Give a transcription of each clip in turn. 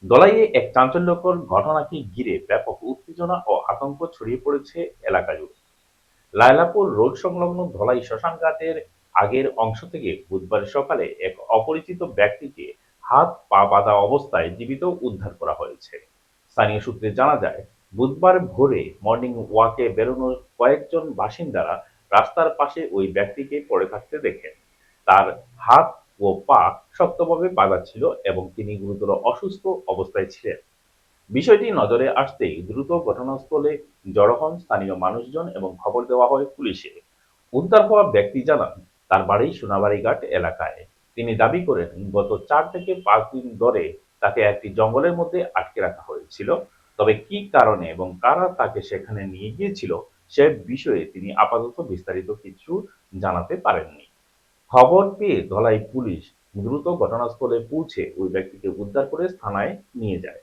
ধলাইয়ে এক চাঞ্চল্যকর ঘটনাকে ঘিরে ব্যাপক উত্তেজনা ও আতঙ্ক ছড়িয়ে পড়েছে এলাকা জুড়ে। লায়লাপুর রোড সংলগ্ন ধলাই শ্মশানঘাটের আগের অংশ থেকে বুধবার সকালে এক অপরিচিত ব্যক্তিকে হাত পা বাঁধা অবস্থায় জীবিত উদ্ধার করা হয়েছে। স্থানীয় সূত্রে জানা যায়, বুধবার ভোরে মর্নিং ওয়াকে বেরোনো কয়েকজন বাসিন্দারা রাস্তার পাশে ওই ব্যক্তিকে পড়ে থাকতে দেখেন। তার হাত ও পা শক্তভাবে বাঁধা ছিল এবং তিনি গুরুতর অসুস্থ অবস্থায় ছিলেন। বিষয়টি নজরে আসতেই দ্রুত ঘটনাস্থলে জড়ো হন স্থানীয় মানুষজন এবং খবর দেওয়া হয় পুলিশে। উদ্ধার হওয়া ব্যক্তি জানান, তার বাড়ি সোনাবাড়িঘাট এলাকায়। তিনি দাবি করেন, গত 4 থেকে 5 দিন ধরে তাকে একটি জঙ্গলের মধ্যে আটকে রাখা হয়েছিল। তবে কি কারণে এবং কারা তাকে সেখানে নিয়ে গিয়েছিল সে বিষয়ে তিনি আপাতত বিস্তারিত কিছু জানাতে পারেননি। খবর পেয়ে ধলাই পুলিশ দ্রুত ঘটনাস্থলে পৌঁছে ওই ব্যক্তিকে উদ্ধার করে থানায় নিয়ে যায়।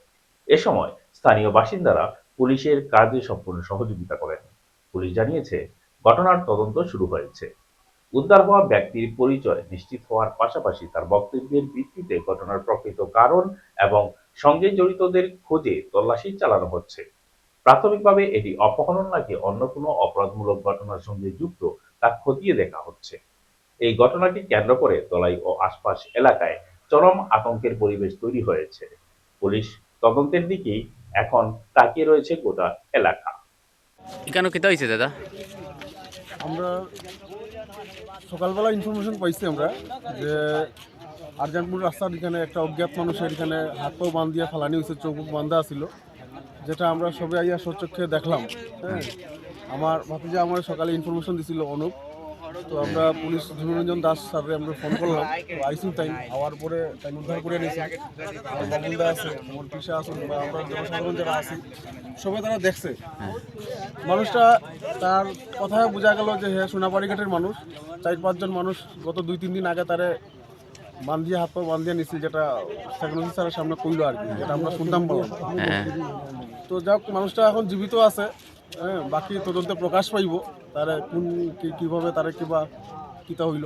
এ সময় স্থানীয় বাসিন্দারা পুলিশের কাজে সম্পূর্ণ সহযোগিতা করেন। পুলিশ জানিয়েছে, ঘটনার তদন্ত শুরু হয়েছে। উদ্ধার হওয়া ব্যক্তির পরিচয় নিশ্চিত হওয়ার পাশাপাশি তার বক্তব্যের ভিত্তিতে ঘটনার প্রকৃত কারণ এবং সঙ্গে জড়িতদের খোঁজে তল্লাশি চালানো হচ্ছে। প্রাথমিকভাবে এটি অপহরণ নাকি অন্য কোনো অপরাধমূলক ঘটনার সঙ্গে যুক্ত তা খতিয়ে দেখা হচ্ছে। এই ঘটনাকে কেন্দ্র করে ধলাই ও আশপাশ এলাকায় চরম আতঙ্কের পরিবেশ তৈরি হয়েছে। পুলিশ তদন্তের দিকেই এখন তাকিয়ে রয়েছে গোটা এলাকা। কেন কেতা হয়েছে দাদা? আমরা সকালবেলা ইনফরমেশন পাইছি আমরা যে আরজানপুর রাস্তার এখানে একটা অজ্ঞাত মানুষের এখানে হাত পাও বান্ধ দিয়ে ফালানি হয়েছে, চোখ মুখ বান্ধা ছিল, যেটা আমরা সবাই আইয়া সচক্ষে দেখলাম। হ্যাঁ, আমার ভাতিজা আমার সকালে ইনফরমেশন দিছিল অনুপ। তো আমরা পুলিশ ধনুরঞ্জন দাস স্যারকে আমরা ফোন করলাম, তো আইসিউ টাইম হওয়ার পরে তাই উদ্ধার করে নিয়েছি। আমার বাবুলদা আছে, আমার পিসা আসুন বা আমরা জনসাধারণ যারা আছি সবাই তারা দেখছে মানুষটা। তার কথায় বোঝা গেল যে হ্যাঁ সোনাবাড়ি ঘাটের মানুষ। 4-5 জন মানুষ গত 2-3 দিন আগে তারে বান্ধিয়ে হাত পা বান্ধিয়ে নিছিল, যেটা সেকেন্ড স্যারের সামনে কইলো আর কি, যেটা আমরা শুনতাম বললাম। হ্যাঁ। তো যাক, মানুষটা এখন জীবিত আছে। হ্যাঁ, বাকি তদন্তে প্রকাশ পাইব তারা কোন কীভাবে তারা কিবা কিতা হইল।